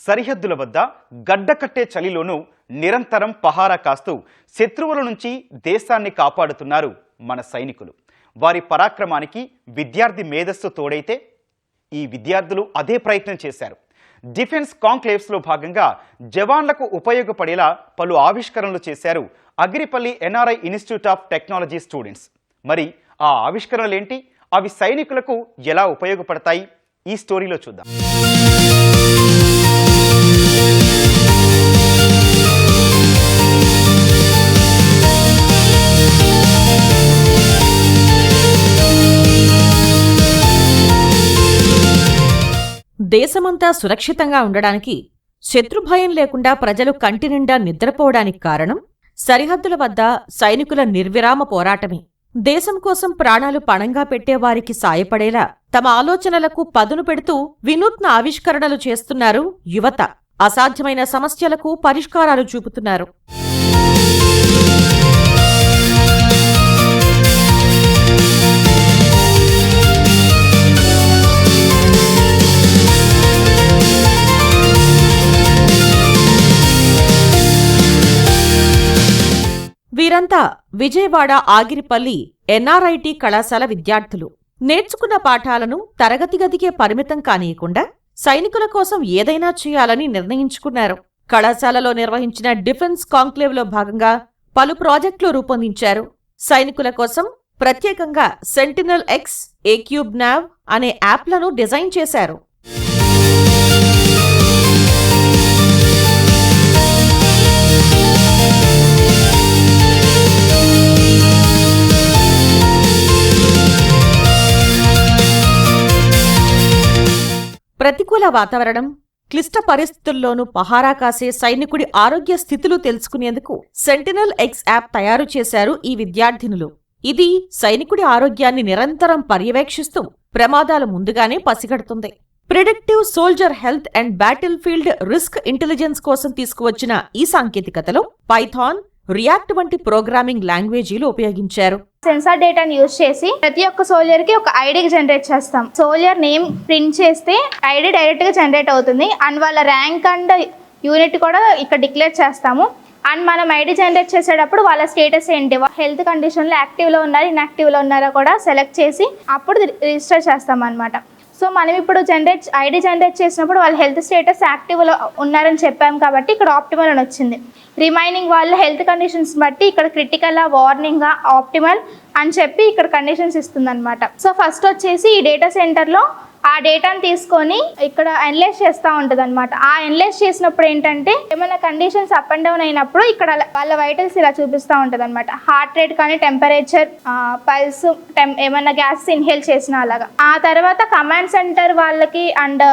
సరిహద్దుల వద్ద గడ్డకట్టే చలిలోనూ నిరంతరం పహారా కాస్తూ శత్రువుల నుంచి దేశాన్ని కాపాడుతున్నారు మన సైనికులు. వారి పరాక్రమానికి విద్యార్థి మేధస్సు తోడైతే ఈ విద్యార్థులు అదే ప్రయత్నం చేశారు. డిఫెన్స్ కాంక్లేవ్స్లో భాగంగా జవాన్లకు ఉపయోగపడేలా పలు ఆవిష్కరణలు చేశారు Agiripalli NRI institute of technology students. మరి ఆ ఆవిష్కరణలు ఏంటి, అవి సైనికులకు ఎలా ఉపయోగపడతాయి, ఈ స్టోరీలో చూద్దాం. దేశమంతా సురక్షితంగా ఉండడానికి, శత్రుభయం లేకుండా ప్రజలు కంటి నిండా నిద్రపోవడానికి కారణం సరిహద్దుల వద్ద సైనికుల నిర్విరామ పోరాటమే. దేశం కోసం ప్రాణాలు పణంగా పెట్టేవారికి సాయపడేలా తమ ఆలోచనలకు పదును పెడుతూ వినూత్న ఆవిష్కరణలు చేస్తున్నారు యువత. అసాధ్యమైన సమస్యలకు పరిష్కారాలు చూపుతున్నారు. వీరంతా విజయవాడ ఆగిరిపల్లి ఎన్ఆర్ఐటి కళాశాల విద్యార్థులు. నేర్చుకున్న పాఠాలను తరగతి గదికే పరిమితం కానీయకుండా సైనికుల కోసం ఏదైనా చేయాలని నిర్ణయించుకున్నారు. కళాశాలలో నిర్వహించిన డిఫెన్స్ కాంక్లేవ్లో భాగంగా పలు ప్రాజెక్టులు రూపొందించారు. సైనికుల కోసం ప్రత్యేకంగా సెంటినల్ ఎక్స్, ఏక్యూబ్ నావ్ అనే యాప్లను డిజైన్ చేశారు. ప్రతికూల వాతావరణం, క్లిష్ట పరిస్థితుల్లోనూ పహారా కాసే సైనికుడి ఆరోగ్య స్థితులు తెలుసుకునేందుకు సెంటినల్ ఎక్స్ యాప్ తయారు చేశారు ఈ విద్యార్థినులు. ఇది సైనికుడి ఆరోగ్యాన్ని నిరంతరం పర్యవేక్షిస్తూ ప్రమాదాలు ముందుగానే పసిగడుతుంది. Predictive soldier health and battlefield risk intelligence కోసం తీసుకువచ్చిన ఈ సాంకేతికతలో పైథాన్, రియాక్ట్ వంటి ప్రోగ్రామింగ్ లాంగ్వేజీలు ఉపయోగించారు. సెన్సార్ డేటాను యూజ్ చేసి ప్రతి ఒక్క సోల్జర్ కి ఒక ఐడి జనరేట్ చేస్తాం. సోల్జర్ నేమ్ ప్రింట్ చేస్తే ఐడి డైరెక్ట్ గా జనరేట్ అవుతుంది. అండ్ వాళ్ళ ర్యాంక్ అండ్ యూనిట్ కూడా ఇక్కడ డిక్లేర్ చేస్తాము. అండ్ మనం ఐడి జనరేట్ చేసేటప్పుడు వాళ్ళ స్టేటస్ ఏంటి, హెల్త్ కండిషన్లో యాక్టివ్లో ఉన్నారా ఇన్యాక్టివ్లో ఉన్నారా కూడా సెలెక్ట్ చేసి అప్పుడు రిజిస్టర్ చేస్తాం అనమాట. సో మనం ఇప్పుడు ఐడి జనరేట్ చేసినప్పుడు వాళ్ళ హెల్త్ స్టేటస్ యాక్టివ్లో ఉన్నారని చెప్పాము కాబట్టి ఇక్కడ ఆప్టిమల్ అని వచ్చింది. రిమైనింగ్ వాళ్ళ హెల్త్ కండిషన్స్ బట్టి ఇక్కడ క్రిటికల్, వార్నింగ్, ఆప్టిమల్ అని చెప్పి ఇక్కడ కండిషన్స్ ఇస్తుంది అనమాట. సో ఫస్ట్ వచ్చేసి ఈ డేటా సెంటర్లో ఆ డేటాను తీసుకొని ఇక్కడ అనలైజ్ చేస్తూ ఉంటుంది అనమాట. ఆ అనలైజ్ చేసినప్పుడు ఏంటంటే ఏమైనా కండిషన్స్ అప్ అండ్ డౌన్ అయినప్పుడు ఇక్కడ వాళ్ళ వైటల్స్ ఇలా చూపిస్తూ ఉంటుంది అనమాట. హార్ట్ రేట్ కానీ, టెంపరేచర్, పల్స్, ఏమైనా గ్యాస్ ఇన్హేల్ చేసినా అలాగా. ఆ తర్వాత కమాండ్ సెంటర్ వాళ్ళకి అండ్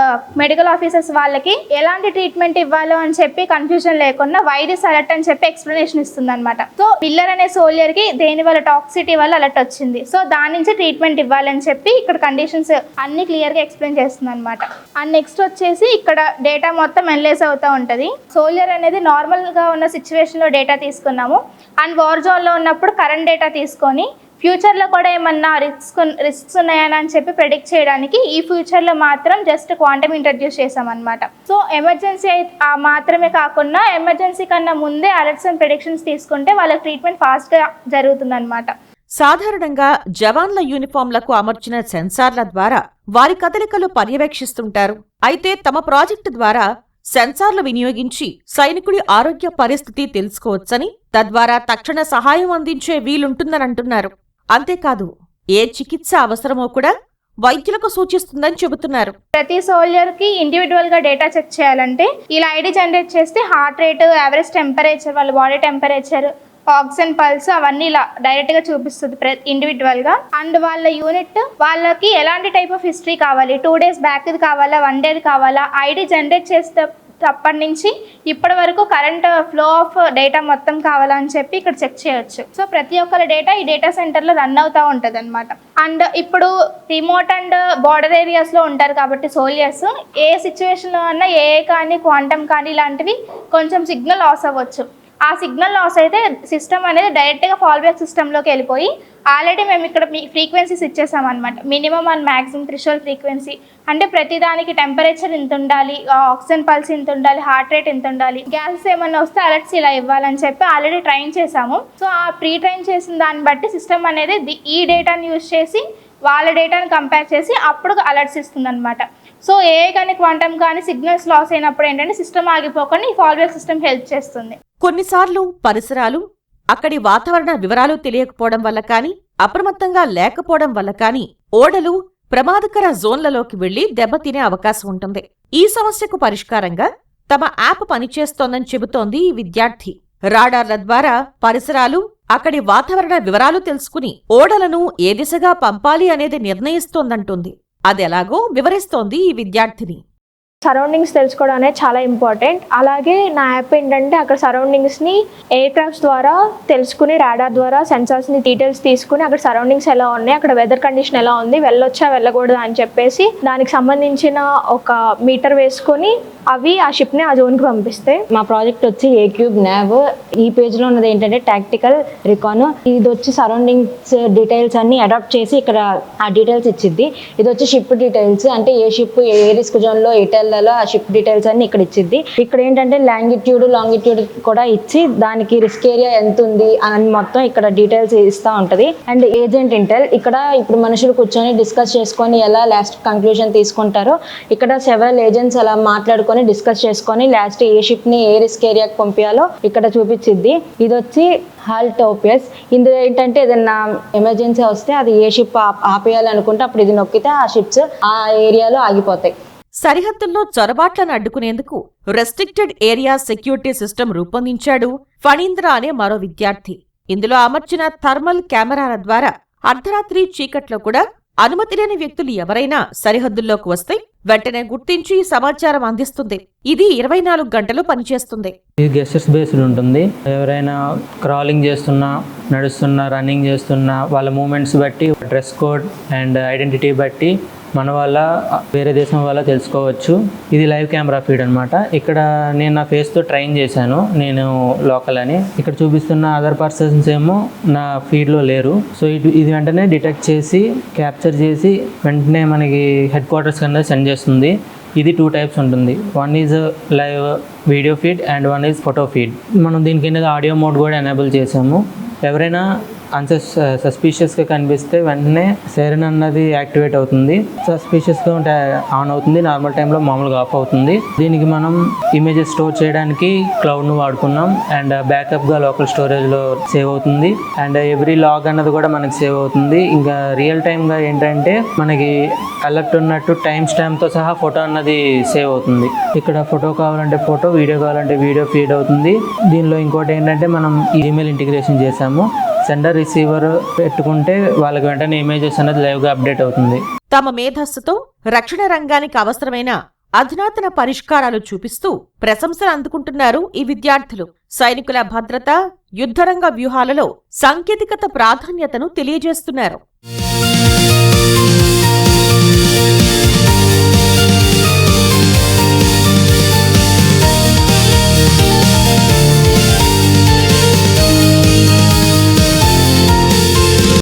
మెడికల్ ఆఫీసర్స్ వాళ్ళకి ఎలాంటి ట్రీట్మెంట్ ఇవ్వాలో అని చెప్పి కన్ఫ్యూజన్ లేకుండా వైరస్ అలర్ట్ అని చెప్పి ఎక్స్ప్లెనేషన్ ఇస్తుంది అనమాట. సో మిల్లర్ అనే సోల్జర్ కి దేని వల్ల టాక్సిటీ వల్ల అలర్ట్ వచ్చింది, సో దాని నుంచి ట్రీట్మెంట్ ఇవ్వాలని చెప్పి ఇక్కడ కండిషన్స్ అన్ని క్లియర్ గా ఎక్స్ప్లెయిన్ చేస్తుంది అనమాట. అండ్ నెక్స్ట్ వచ్చేసి ఇక్కడ డేటా మొత్తం అనలైజ్ అవుతూ ఉంటుంది. సోల్జర్ అనేది నార్మల్ గా ఉన్న సిచ్యువేషన్ లో డేటా తీసుకున్నాము. అండ్ వార్ జోన్ లో ఉన్నప్పుడు కరెంట్ డేటా తీసుకొని ఫ్యూచర్ లో కూడా ఏమన్నా రిస్క్స్ ఉన్నాయని అని చెప్పి ప్రెడిక్ట్ చేయడానికి ఈ ఫ్యూచర్ లో మాత్రం జస్ట్ క్వాంటమ్ ఇంట్రడ్యూస్ చేసాం అనమాట. సో ఎమర్జెన్సీ మాత్రమే కాకుండా ఎమర్జెన్సీ కన్నా ముందే అలర్ట్స్ అండ్ ప్రెడిక్షన్స్ తీసుకుంటే వాళ్ళ ట్రీట్మెంట్ ఫాస్ట్ గా జరుగుతుంది అనమాట. సాధారణంగా జవాన్ల యూనిఫామ్లకు అమర్చిన సెన్సార్ల ద్వారా వారి కదలికలు పర్యవేక్షిస్తుంటారు. అయితే తమ ప్రాజెక్టు ద్వారా సెన్సార్లు వినియోగించి సైనికుడి ఆరోగ్య పరిస్థితి తెలుసుకోవచ్చని, తద్వారా తక్షణ సహాయం అందించే వీలుంటుందనంటున్నారు. అంతేకాదు ఏ చికిత్స అవసరమో కూడా వైద్యులకు సూచిస్తుందని చెబుతున్నారు. ప్రతి సోల్జర్ కి ఇండివిజువల్ గా డేటా చెక్ చేయాలంటే ఇలా ఐడి జనరేట్ చేస్తే హార్ట్ రేట్, యావరేజ్ టెంపరేచర్, వాళ్ళ బాడీ టెంపరేచర్, ఆక్సిజన్, పల్స్ అవన్నీ ఇలా డైరెక్ట్ గా చూపిస్తుంది ఇండివిజువల్ గా. అండ్ వాళ్ళ యూనిట్ వాళ్ళకి ఎలాంటి టైప్ ఆఫ్ హిస్టరీ కావాలి, 2 days బ్యాక్ కావాలా, 1 day కావాలా, ఐడి జనరేట్ చేస్తే అప్పటి నుంచి ఇప్పటి వరకు కరెంట్ ఫ్లో ఆఫ్ డేటా మొత్తం కావాలని చెప్పి ఇక్కడ చెక్ చేయొచ్చు. సో ప్రతి ఒక్కరి డేటా ఈ డేటా సెంటర్ లో రన్ అవుతూ ఉంటుంది అనమాట. అండ్ ఇప్పుడు రిమోట్ అండ్ బార్డర్ ఏరియాస్ లో ఉంటారు కాబట్టి సోల్జర్స్ ఏ సిచ్యువేషన్ లో అన్నా ఏ కానీ క్వాంటమ్ కానీ ఇలాంటివి కొంచెం సిగ్నల్ లాస్ అవ్వచ్చు. ఆ సిగ్నల్ లాస్ అయితే సిస్టమ్ అనేది డైరెక్ట్గా ఫాల్ బ్యాక్ సిస్టంలోకి వెళ్ళిపోయి ఆల్రెడీ మేము ఇక్కడ ఫ్రీక్వెన్సీస్ ఇచ్చేసాం అనమాట. Minimum and maximum threshold frequency అంటే ప్రతిదానికి టెంపరేచర్ ఇంత ఉండాలి, ఆక్సిజన్ పల్స్ ఇంత ఉండాలి, హార్ట్ రేట్ ఇంత ఉండాలి, గ్యాసెస్ ఏమన్నా వస్తే అలర్ట్స్ ఇలా ఇవ్వాలని చెప్పి ఆల్రెడీ ట్రైన్ చేసాము. సో ఆ ట్రైన్ చేసిన దాన్ని బట్టి సిస్టమ్ అనేది ఈ డేటాని యూజ్ చేసి వాళ్ళ డేటాని కంపేర్ చేసి అప్పుడు అలర్ట్స్ ఇస్తుంది అనమాట. సో ఏ కానీ క్వాంటమ్ కానీ సిగ్నల్స్ లాస్ అయినప్పుడు ఏంటంటే సిస్టమ్ ఆగిపోకుండా ఈ ఫాల్ బ్యాక్ సిస్టమ్ హెల్ప్ చేస్తుంది. కొన్నిసార్లు పరిసరాలు, అక్కడి వాతావరణ వివరాలు తెలియకపోవడం వల్ల కానీ, అప్రమత్తంగా లేకపోవడం వల్ల కానీ ఓడలు ప్రమాదకర జోన్లలోకి వెళ్లి దెబ్బతినే అవకాశం ఉంటుంది. ఈ సమస్యకు పరిష్కారంగా తమ యాప్ పనిచేస్తోందని చెబుతోంది ఈ విద్యార్థి. రాడార్ల ద్వారా పరిసరాలు, అక్కడి వాతావరణ వివరాలు తెలుసుకుని ఓడలను ఏ దిశగా పంపాలి అనేది నిర్ణయిస్తోందంటుంది. అదెలాగో వివరిస్తోంది ఈ విద్యార్థిని. సరౌండింగ్స్ తెలుసుకోవడం అనేది చాలా ఇంపార్టెంట్. అలాగే నా యాప్ ఏంటంటే అక్కడ సరౌండింగ్స్ని ఎయిర్ క్రాఫ్ట్స్ ద్వారా తెలుసుకుని రాడార్ ద్వారా సెన్సార్స్ని డీటెయిల్స్ తీసుకుని అక్కడ సరౌండింగ్స్ ఎలా ఉన్నాయి, అక్కడ వెదర్ కండిషన్ ఎలా ఉంది, వెళ్ళొచ్చా వెళ్ళకూడదా అని చెప్పేసి దానికి సంబంధించిన ఒక మీటర్ వేసుకొని అవి ఆ షిప్ని ఆ జోన్కి పంపిస్తాయి. మా ప్రాజెక్ట్ వచ్చి ఏక్యూబ్ నావ్. ఈ పేజ్లో ఉన్నది ఏంటంటే టాక్టికల్ రికాన్. ఇది వచ్చి సరౌండింగ్స్ డీటెయిల్స్ అన్ని అడాప్ట్ చేసి ఇక్కడ ఆ డీటెయిల్స్ ఇచ్చిద్ది. ఇది వచ్చి షిప్ డీటెయిల్స్, అంటే ఏ షిప్ ఏ రిస్క్ జోన్లో ఎటెల్లలో ఆ షిప్ డీటెయిల్స్ అన్ని ఇక్కడ ఇచ్చిద్ది. ఇక్కడ ఏంటంటే లాంగిట్యూడ్ లాంగిట్యూడ్ కూడా ఇచ్చి దానికి రిస్క్ ఏరియా ఎంత ఉంది అని మొత్తం ఇక్కడ డీటెయిల్స్ ఇస్తూ ఉంటుంది. అండ్ ఏజెంట్ ఇంటెల్, ఇక్కడ ఇప్పుడు మనుషులు కూర్చొని డిస్కస్ చేసుకొని ఎలా లాస్ట్ కంక్లూజన్ తీసుకుంటారో ఇక్కడ సెవెరల్ ఏజెంట్స్ అలా మాట్లాడుకొని డిస్కస్ చేసుకొని లాస్ట్ ఏ షిప్ ని ఏ రిస్క్ ఏరియాకి పంపించాలో ఇక్కడ చూపించిద్ది. ఇది వచ్చి హాల్ట్ ఓపియస్. ఇందులో ఏంటంటే ఏదైనా ఎమర్జెన్సీ వస్తే అది ఏ షిప్ ఆపేయాలనుకుంటే అప్పుడు ఇది నొక్కితే ఆ షిప్స్ ఆ ఏరియాలో ఆగిపోతాయి. సరిహద్దుల్లో చొరబాట్లను అడ్డుకునేందుకు రెస్ట్రిక్టెడ్ ఏరియా సెక్యూరిటీ సిస్టమ్ రూపొందించాడు ఫణీంద్ర అనే మరో విద్యార్థి. ఇందులో అమర్చిన థర్మల్ కెమెరాల ద్వారా అర్ధరాత్రి చీకట్లో కూడా అనుమతి లేని వ్యక్తులు ఎవరైనా సరిహద్దుల్లోకి వస్తే వెంటనే గుర్తించి సమాచారం అందిస్తుంది. ఇది 24 గంటలు పనిచేస్తుంది. ఇది గెస్టర్స్ బేస్డ్ ఉంటుంది. ఎవరైనా క్రాలింగ్ చేస్తున్నా, నడుస్తున్నా, రన్నింగ్ చేస్తున్నా వాళ్ళ మూమెంట్స్ బట్టి, డ్రెస్ కోడ్ అండ్ ఐడెంటిటీ బట్టి మన వల్ల వేరే దేశం వల్ల తెలుసుకోవచ్చు. ఇది లైవ్ కెమెరా ఫీడ్ అనమాట. ఇక్కడ నేను నా ఫేస్తో ట్రైన్ చేశాను, నేను లోకల్ అని. ఇక్కడ చూపిస్తున్న అదర్ పర్సన్స్ ఏమో నా ఫీడ్లో లేరు. సో ఇది వెంటనే డిటెక్ట్ చేసి క్యాప్చర్ చేసి వెంటనే మనకి హెడ్ క్వార్టర్స్ కింద సెండ్ చేస్తుంది. ఇది 2 టైప్స్ ఉంటుంది. One is live video feed and one is photo feed. మనం దీని కింద ఆడియో మోడ్ కూడా ఎనేబుల్ చేసాము. ఎవరైనా సస్పీషియస్గా కనిపిస్తే వెంటనే సైరన్ అన్నది యాక్టివేట్ అవుతుంది. సస్పీషియస్గా ఉంటే ఆన్ అవుతుంది, నార్మల్ టైంలో మామూలుగా ఆఫ్ అవుతుంది. దీనికి మనం ఇమేజెస్ స్టోర్ చేయడానికి క్లౌడ్ను వాడుకున్నాం. అండ్ బ్యాకప్గా లోకల్ స్టోరేజ్లో సేవ్ అవుతుంది. అండ్ ఎవ్రీ లాగ్ అన్నది కూడా మనకి సేవ్ అవుతుంది. ఇంకా రియల్ టైమ్గా ఏంటంటే మనకి అలర్ట్ ఉన్నట్టు టైం స్టాంప్తో సహా ఫోటో అన్నది సేవ్ అవుతుంది. ఇక్కడ ఫోటో కావాలంటే ఫోటో, వీడియో కావాలంటే వీడియో ఫీడ్ అవుతుంది. దీనిలో ఇంకోటి ఏంటంటే మనం ఈమెయిల్ ఇంటిగ్రేషన్ చేసాము. సెండర్ రిసీవర్ పెట్టుకుంటే వాళ్ళకి వెంటనే ఇమేజెస్ అనేది లైవ్గా అప్డేట్ అవుతుంది. తమ మేధస్సుతో రక్షణ రంగానికి అవసరమైన అధునాతన పరిష్కారాలు చూపిస్తూ ప్రశంసలు అందుకుంటున్నారు ఈ విద్యార్థులు. సైనికుల భద్రత, యుద్ధరంగ వ్యూహాలలో సాంకేతికత ప్రాధాన్యతను తెలియజేస్తున్నారు.